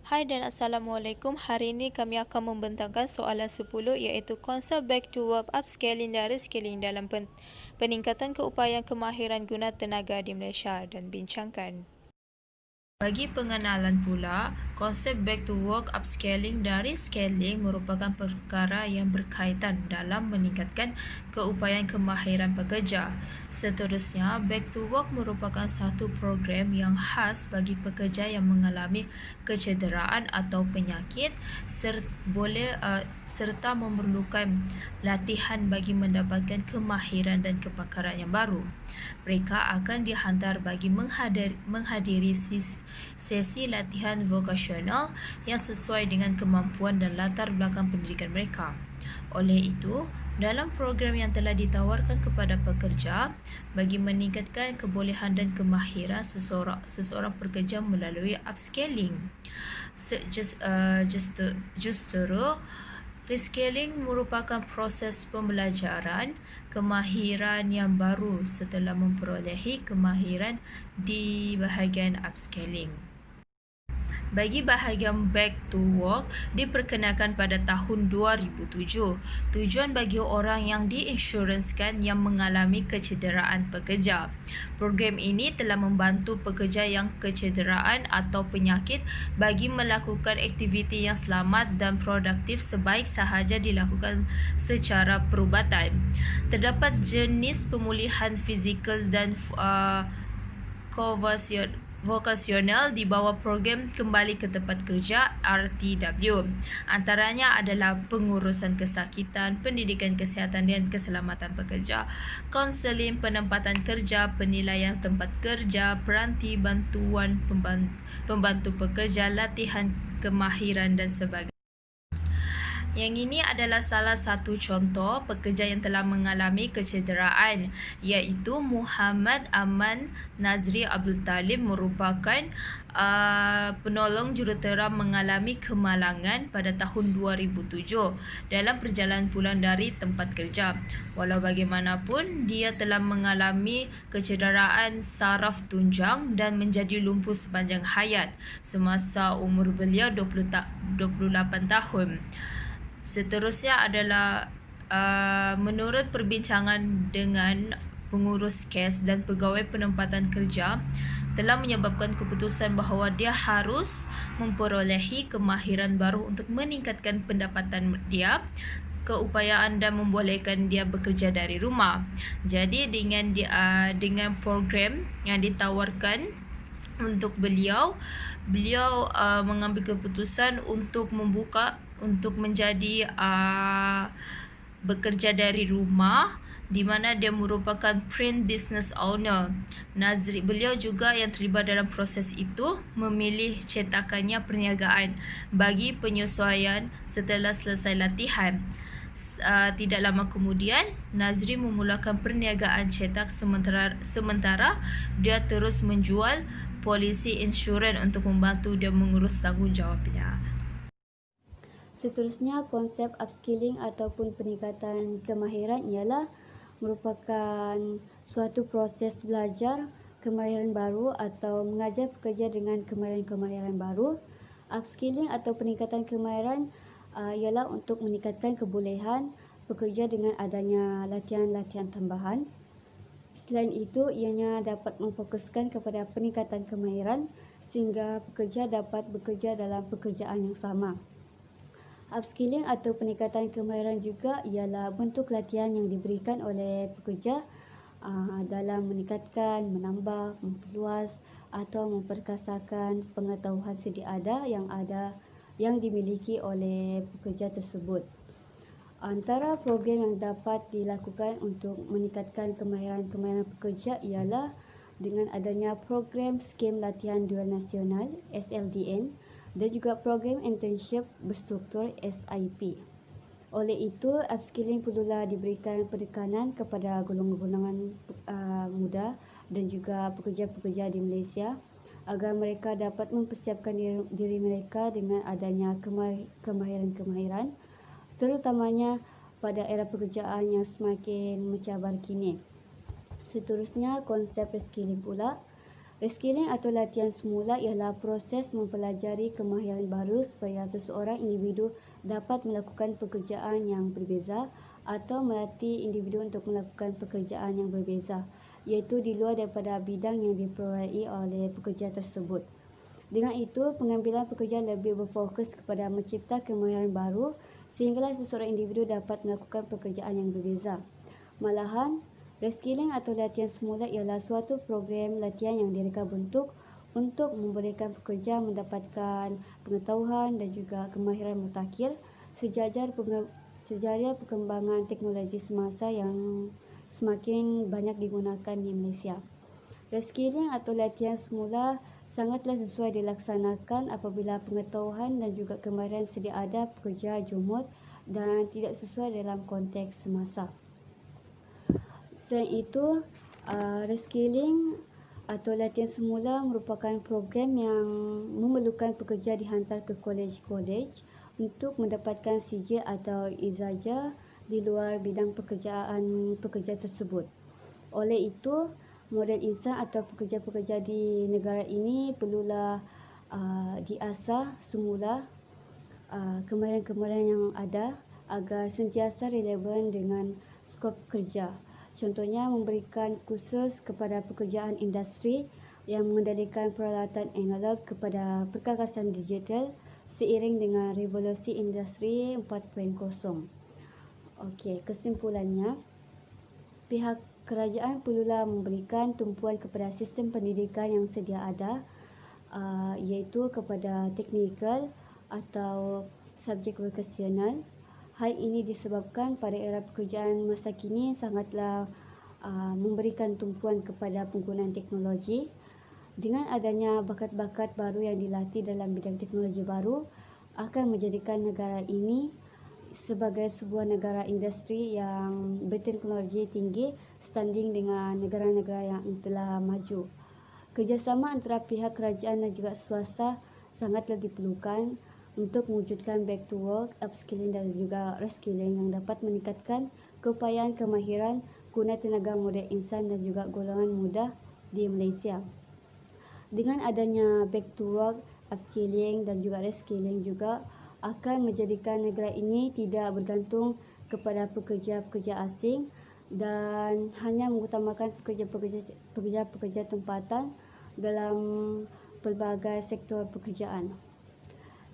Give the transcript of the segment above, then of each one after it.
Hai dan Assalamualaikum. Hari ini kami akan membentangkan soalan 10 iaitu konsep back to work upscaling dan reskilling dalam peningkatan keupayaan kemahiran guna tenaga di Malaysia dan bincangkan. Bagi pengenalan pula, konsep back to work, upscaling dan reskilling merupakan perkara yang berkaitan dalam meningkatkan keupayaan kemahiran pekerja. Seterusnya, back to work merupakan satu program yang khas bagi pekerja yang mengalami kecederaan atau penyakit serta memerlukan latihan bagi mendapatkan kemahiran dan kepakaran yang baru. Mereka akan dihantar bagi menghadiri sesi latihan vokasional yang sesuai dengan kemampuan dan latar belakang pendidikan mereka. Oleh itu, dalam program yang telah ditawarkan kepada pekerja bagi meningkatkan kebolehan dan kemahiran seseorang pekerja melalui upscaling. Justru reskilling merupakan proses pembelajaran kemahiran yang baru setelah memperolehi kemahiran di bahagian upscaling. Bagi bahagian back to work diperkenalkan pada tahun 2007. Tujuan bagi orang yang diinsyuranskan yang mengalami kecederaan pekerja. Program ini telah membantu pekerja yang kecederaan atau penyakit bagi melakukan aktiviti yang selamat dan produktif sebaik sahaja dilakukan secara perubatan. Terdapat jenis pemulihan fizikal dan vokasional di bawah program Kembali ke Tempat Kerja RTW. Antaranya adalah pengurusan kesakitan, pendidikan kesihatan dan keselamatan pekerja, kaunseling penempatan kerja, penilaian tempat kerja, peranti bantuan pembantu pekerja, latihan kemahiran dan sebagainya. Yang ini adalah salah satu contoh pekerja yang telah mengalami kecederaan, iaitu Muhammad Aman Nazri Abdul Talib merupakan penolong jurutera mengalami kemalangan pada tahun 2007 dalam perjalanan pulang dari tempat kerja. Walau bagaimanapun, dia telah mengalami kecederaan saraf tunjang dan menjadi lumpuh sepanjang hayat semasa umur beliau 28 tahun. Seterusnya adalah menurut perbincangan dengan pengurus kes dan pegawai penempatan kerja telah menyebabkan keputusan bahawa dia harus memperolehi kemahiran baru untuk meningkatkan pendapatan dia, keupayaan dan membolehkan dia bekerja dari rumah. Jadi dengan program yang ditawarkan untuk beliau mengambil keputusan untuk menjadi bekerja dari rumah, di mana dia merupakan print business owner. Beliau juga yang terlibat dalam proses itu memilih cetakannya perniagaan bagi penyesuaian setelah selesai latihan. Tidak lama kemudian, Nazri memulakan perniagaan cetak sementara dia terus menjual polisi insurans untuk membantu dia mengurus tanggungjawabnya. Seterusnya, konsep upskilling ataupun peningkatan kemahiran ialah merupakan suatu proses belajar kemahiran baru atau mengajar pekerja dengan kemahiran-kemahiran baru. Upskilling atau peningkatan kemahiran ialah untuk meningkatkan kebolehan pekerja dengan adanya latihan-latihan tambahan. Selain itu, ianya dapat memfokuskan kepada peningkatan kemahiran sehingga pekerja dapat bekerja dalam pekerjaan yang sama. Upskilling atau peningkatan kemahiran juga ialah bentuk latihan yang diberikan oleh pekerja dalam meningkatkan, menambah, memperluas atau memperkasakan pengetahuan sedia ada yang dimiliki oleh pekerja tersebut. Antara program yang dapat dilakukan untuk meningkatkan kemahiran pekerja ialah dengan adanya program Skim Latihan Dual Nasional SLDN dan juga program internship berstruktur SIP. Oleh itu, upskilling perlulah diberikan penekanan kepada golongan-golongan muda dan juga pekerja-pekerja di Malaysia agar mereka dapat mempersiapkan diri mereka dengan adanya kemahiran-kemahiran, terutamanya pada era pekerjaan yang semakin mencabar kini. Seterusnya, konsep reskilling pula. Reskilling atau latihan semula ialah proses mempelajari kemahiran baru supaya seseorang individu dapat melakukan pekerjaan yang berbeza atau melatih individu untuk melakukan pekerjaan yang berbeza, iaitu di luar daripada bidang yang diperolehi oleh pekerja tersebut. Dengan itu, pengambilan pekerja lebih berfokus kepada mencipta kemahiran baru sehinggalah seseorang individu dapat melakukan pekerjaan yang berbeza. Malahan, reskilling atau latihan semula ialah suatu program latihan yang direka bentuk untuk membolehkan pekerja mendapatkan pengetahuan dan juga kemahiran mutakhir sejajar perkembangan teknologi semasa yang semakin banyak digunakan di Malaysia. Reskilling atau latihan semula sangatlah sesuai dilaksanakan apabila pengetahuan dan juga kemahiran sedia ada pekerja jumut dan tidak sesuai dalam konteks semasa. Selain itu, reskilling atau latihan semula merupakan program yang memerlukan pekerja dihantar ke kolej-kolej untuk mendapatkan sijil atau ijazah di luar bidang pekerjaan pekerja tersebut. Oleh itu, model insan atau pekerja-pekerja di negara ini perlulah diasah semula kemahiran-kemahiran yang ada agar sentiasa relevan dengan skop kerja. Contohnya memberikan kursus kepada pekerjaan industri yang mengendalikan peralatan analog kepada perkakasan digital seiring dengan revolusi industri 4.0. Okey, kesimpulannya, pihak kerajaan perlulah memberikan tumpuan kepada sistem pendidikan yang sedia ada, iaitu kepada teknikal atau subjek vokasional. Hal ini disebabkan pada era pekerjaan masa kini sangatlah memberikan tumpuan kepada penggunaan teknologi. Dengan adanya bakat-bakat baru yang dilatih dalam bidang teknologi baru akan menjadikan negara ini sebagai sebuah negara industri yang berteknologi tinggi standing dengan negara-negara yang telah maju. Kerjasama antara pihak kerajaan dan juga swasta sangatlah diperlukan untuk mewujudkan back to work, upskilling dan juga reskilling yang dapat meningkatkan keupayaan kemahiran guna tenaga modal insan dan juga golongan muda di Malaysia. Dengan adanya back to work, upskilling dan juga reskilling juga akan menjadikan negara ini tidak bergantung kepada pekerja-pekerja asing dan hanya mengutamakan pekerja-pekerja tempatan dalam pelbagai sektor pekerjaan.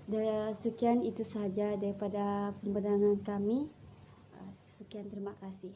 Dan sekian itu sahaja daripada pembentangan kami. Sekian, terima kasih.